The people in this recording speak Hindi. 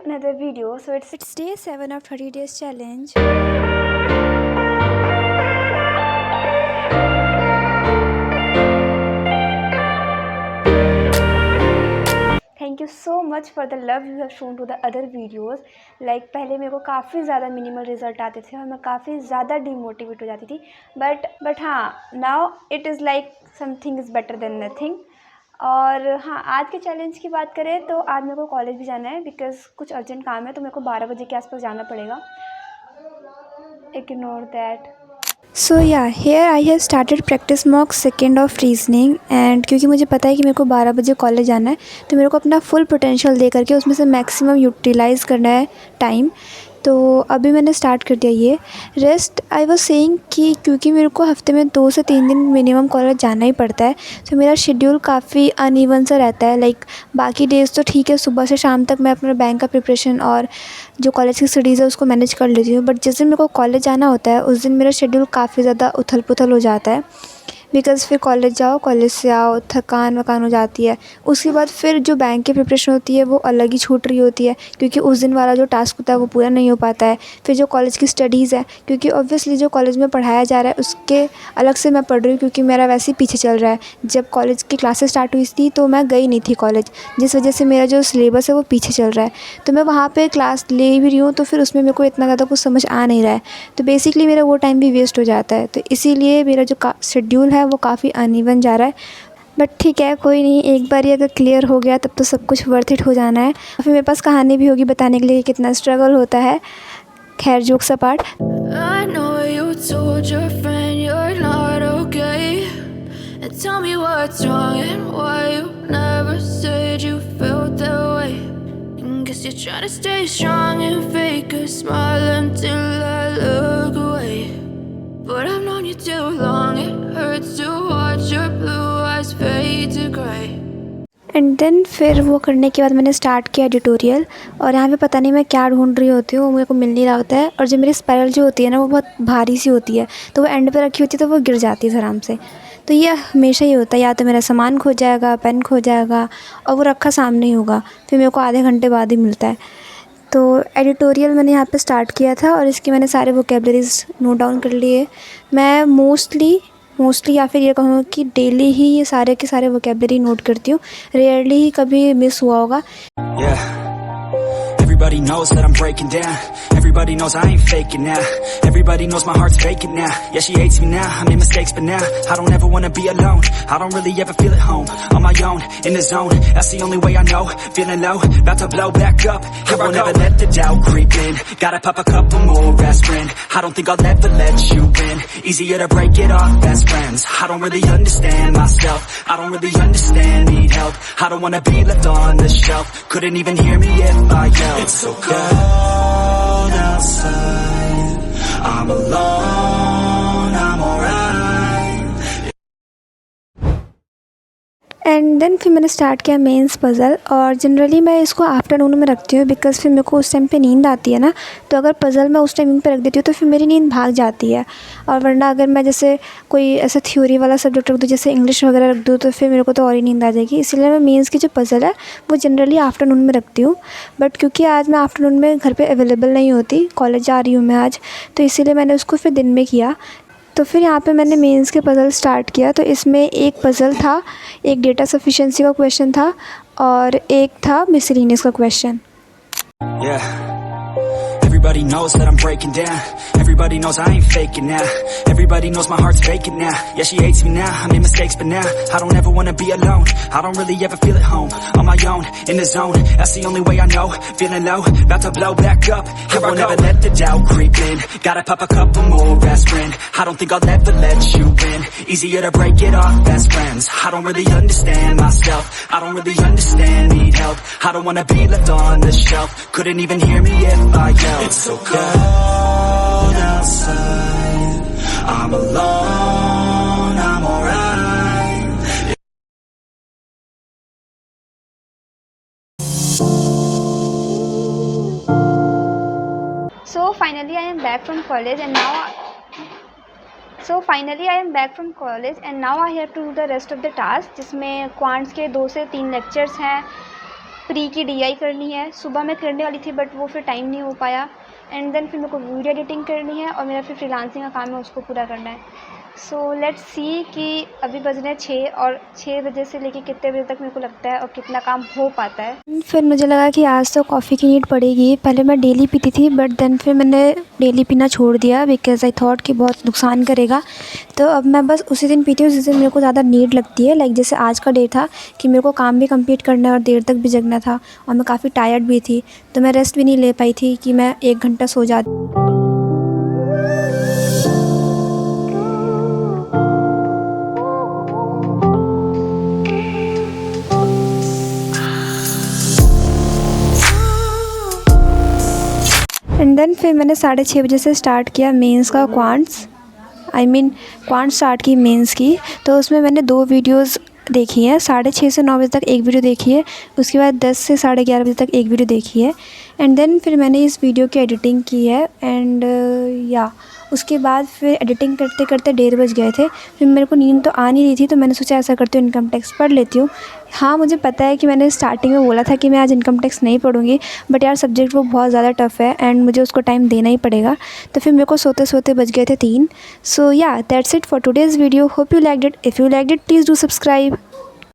to another video. So it's day 7 of 30 days challenge. Thank you so much for the love you have shown to the other videos. Like पहले मेरे को काफ़ी ज़्यादा मिनिमल रिजल्ट आते थे और मैं काफ़ी ज़्यादा डिमोटिवेट हो जाती थी, बट हाँ, now it is like something is better than nothing. और हाँ, आज के चैलेंज की बात करें तो आज मेरे को कॉलेज भी जाना है बिकॉज़ कुछ अर्जेंट काम है, तो मेरे को 12 बजे के आसपास जाना पड़ेगा। Ignore that. So yeah here I have started practice mock second of reasoning and क्योंकि मुझे पता है कि मेरे को 12 बजे कॉलेज जाना है, तो मेरे को अपना फुल पोटेंशियल दे करके उसमें से मैक्सिमम यूटिलाइज़ करना है टाइम। तो अभी मैंने स्टार्ट कर दिया ये रेस्ट। आई वाज सेइंग कि क्योंकि मेरे को हफ्ते में 2 से 3 दिन मिनिमम कॉलेज जाना ही पड़ता है, तो मेरा शेड्यूल काफ़ी अनइवन सा रहता है। लाइक बाकी डेज़ तो ठीक है, सुबह से शाम तक मैं अपना बैंक का प्रिपरेशन और जो कॉलेज की स्टडीज़ है उसको मैनेज कर लेती हूँ, बट जिस दिन मेरे को कॉलेज जाना होता है उस दिन मेरा शेड्यूल काफ़ी ज़्यादा उथल पुथल हो जाता है। बिकॉज़ फिर कॉलेज जाओ, कॉलेज से आओ, थकान वकान हो जाती है। उसके बाद फिर जो बैंक की प्रिपरेशन होती है वो अलग ही छूट रही होती है, क्योंकि उस दिन वाला जो टास्क होता है वो पूरा नहीं हो पाता है। फिर जो कॉलेज की स्टडीज़ है, क्योंकि ऑब्वियसली जो कॉलेज में पढ़ाया जा रहा है उसके अलग से मैं पढ़ रही हूँ, क्योंकि मेरा वैसे ही पीछे चल रहा है। जब कॉलेज की क्लासेस स्टार्ट हुई थी तो मैं गई नहीं थी कॉलेज, जिस वजह से मेरा जो सिलेबस है वो पीछे चल रहा है। तो मैं वहाँ पर क्लास ले भी रही हूँ, तो फिर उसमें मेरे को इतना ज़्यादा कुछ समझ आ नहीं रहा है, तो बेसिकली मेरा वो टाइम भी वेस्ट हो जाता है। तो इसीलिए मेरा जो शेड्यूल है वो काफ़ी अनइवन जा रहा है, बट ठीक है, कोई नहीं, एक बार ही अगर क्लियर हो गया तब तो सब कुछ वर्थ इट हो जाना है। फिर मेरे पास कहानी भी होगी बताने के लिए कि कितना स्ट्रगल होता है। खैर, jokes apart. I know you told your friend you're not okay, and tell me what's wrong and why you never said you felt that way. And guess you're trying to stay strong and fake a smile until I look away. But I've known you too long, it hurts to watch your blue eyes fade to grey. And then फिर वो करने के बाद मैंने स्टार्ट किया एडिटोरियल, और यहाँ पे पता नहीं मैं क्या ढूंढ रही होती हूँ, वो मेरे को मिल नहीं रहा होता है। और जो मेरी स्पाइरल जो होती है ना वो बहुत भारी सी होती है, तो वो एंड पे रखी होती है तो वो गिर जाती है आराम से। तो ये हमेशा ही होता है, या तो मेरा सामान खो जाएगा, पेन खो जाएगा, और वो रखा सामने ही होगा, फिर मेरे को आधे घंटे बाद ही मिलता है। तो एडिटोरियल मैंने यहाँ पे स्टार्ट किया था और इसके मैंने सारे वोकेबलरीज नोट डाउन कर लिए। मैं मोस्टली या फिर ये कहूँ कि डेली ही ये सारे के सारे वोकेबलरी नोट करती हूँ, रेयरली ही कभी मिस हुआ होगा। Everybody knows that I'm breaking down. Everybody knows I ain't faking now. Everybody knows my heart's vacant now. Yeah, she hates me now, I made mistakes but now I don't ever wanna be alone. I don't really ever feel at home. On my own, in the zone, that's the only way I know. Feeling low, about to blow back up. Here I won't ever let the doubt creep in. Gotta pop a couple more aspirin. I don't think I'll ever let you in. Easier to break it off best friends. I don't really understand myself. I don't really understand, need help. I don't wanna be left on the shelf. Couldn't even hear me if I yelled. It's so cold outside, I'm alone, I'm alright. And then फिर मैंने स्टार्ट किया मेंस पज़ल, और जनरली मैं इसको आफ्टरनून में रखती हूँ बिकॉज़ फिर मेरे को उस टाइम पे नींद आती है ना, तो अगर पज़ल मैं उस टाइम पे रख देती हूँ तो फिर मेरी नींद भाग जाती है। और वरना अगर मैं जैसे कोई ऐसा थ्योरी वाला सब्जेक्ट रख दूँ, जैसे इंग्लिश वगैरह रख दूँ, तो फिर मेरे को तो और ही नींद आ जाएगी। इसलिए मैं मेंस की जो पज़ल है वो जनरली आफ्टरनून में रखती हूँ, बट क्योंकि आज मैं आफ्टरनून में घर पर अवेलेबल नहीं होती, कॉलेज जा रही हूँ मैं आज, तो इसीलिए मैंने उसको फिर दिन में किया। तो फिर यहाँ पे मैंने मेंस के पज़ल स्टार्ट किया। तो इसमें एक पज़ल था, एक डेटा सफिशिएंसी का क्वेश्चन था और एक था मिसलेनियस का question. Everybody knows that I'm breaking down. Everybody knows I ain't faking now. Everybody knows my heart's vacant now. Yeah, she hates me now, I made mistakes but now I don't ever wanna be alone. I don't really ever feel at home. On my own, in the zone, that's the only way I know. Feeling low, about to blow back up. Here I won't ever let the doubt creep in. Gotta pop a couple more aspirin. I don't think I'll ever let you in. Easier to break it off best friends. I don't really understand myself. I don't really understand, need help. I don't wanna be left on the shelf. Couldn't even hear me if I yelled. It's so cold outside, I'm alone, I'm alright. So finally I am back from college and now I have to do the rest of the task, जिसमें क्वांट्स के 2 से 3 लेक्चर्स हैं, प्री की DI करनी है। सुबह मैं करने वाली थी बट वो फिर टाइम नहीं हो पाया। एंड देन फिर मेरे को वीडियो एडिटिंग करनी है और मेरा फिर फ्रीलांसिंग का काम है, उसको पूरा करना है। सो लेट्स सी कि अभी बज रहे हैं 6 और 6 बजे से लेके कितने बजे तक मेरे को लगता है और कितना काम हो पाता है। फिर मुझे लगा कि आज तो कॉफ़ी की नीड पड़ेगी। पहले मैं डेली पीती थी बट देन फिर मैंने डेली पीना छोड़ दिया बिकॉज़ आई थॉट कि बहुत नुकसान करेगा। तो अब मैं बस उसी दिन पीती हूँ जिस दिन मेरे को ज़्यादा नीड लगती है। लाइक जैसे आज का डे था कि मेरे को काम भी कंप्लीट करना है और देर तक भी जगना था और मैं काफ़ी टायर्ड भी थी, तो मैं रेस्ट भी नहीं ले पाई थी कि मैं 1 घंटा सो जाती। एंड देन फिर मैंने 6:30 बजे से स्टार्ट किया मेंस का क्वांट्स स्टार्ट की मेंस की। तो उसमें मैंने 2 वीडियोस देखी है। 6:30 से 9 बजे तक एक वीडियो देखी है, उसके बाद 10 से 11:30 बजे तक एक वीडियो देखी है। एंड देन फिर मैंने इस वीडियो की एडिटिंग की है। एंड उसके बाद फिर एडिटिंग करते करते 1:30 बज गए थे। फिर मेरे को नींद तो आ नहीं रही थी, तो मैंने सोचा ऐसा करती हूँ इनकम टैक्स पढ़ लेती हूँ। हाँ, मुझे पता है कि मैंने स्टार्टिंग में बोला था कि मैं आज इनकम टैक्स नहीं पढ़ूँगी, बट यार सब्जेक्ट वो बहुत ज़्यादा टफ़ है एंड मुझे उसको टाइम देना ही पड़ेगा। तो फिर मेरे को सोते सोते बज गए थे 3। सो या that's it for today's video. Hope you liked it. If you liked it please do subscribe.